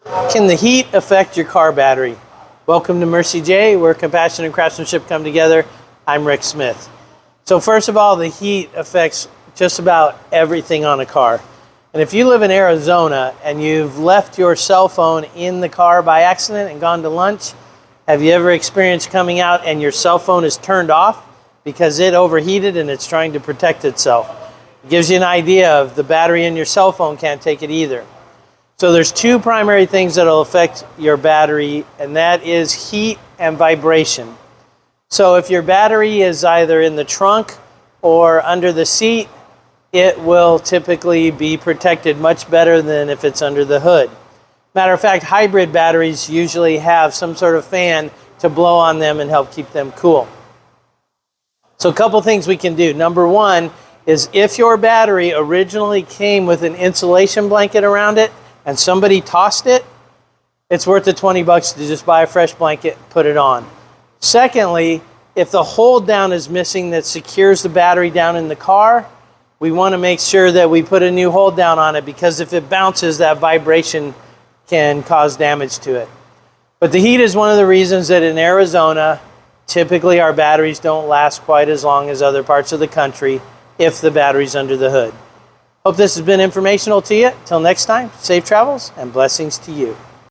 Can the heat affect your car battery? Welcome to Mercie J, where compassion and craftsmanship come together. I'm Rick Smith. So first of all, the heat affects just about everything on a car. And if you live in Arizona and you've left your cell phone in the car by accident and gone to lunch, have you ever experienced coming out and your cell phone is turned off because it overheated and it's trying to protect itself? It gives you an idea of the battery in your cell phone can't take it either. So there's two primary things that will affect your battery, and that is heat and vibration. So if your battery is either in the trunk or under the seat, it will typically be protected much better than if it's under the hood. Matter of fact, hybrid batteries usually have some sort of fan to blow on them and help keep them cool. So a couple things we can do. Number one is if your battery originally came with an insulation blanket around it and somebody tossed it, it's worth the 20 bucks to just buy a fresh blanket, put it on. Secondly, if the hold down is missing that secures the battery down in the car, we want to make sure that we put a new hold down on it, because if it bounces, that vibration can cause damage to it. But the heat is one of the reasons that in Arizona, typically our batteries don't last quite as long as other parts of the country if the battery's under the hood. Hope this has been informational to you. Till next time, safe travels and blessings to you.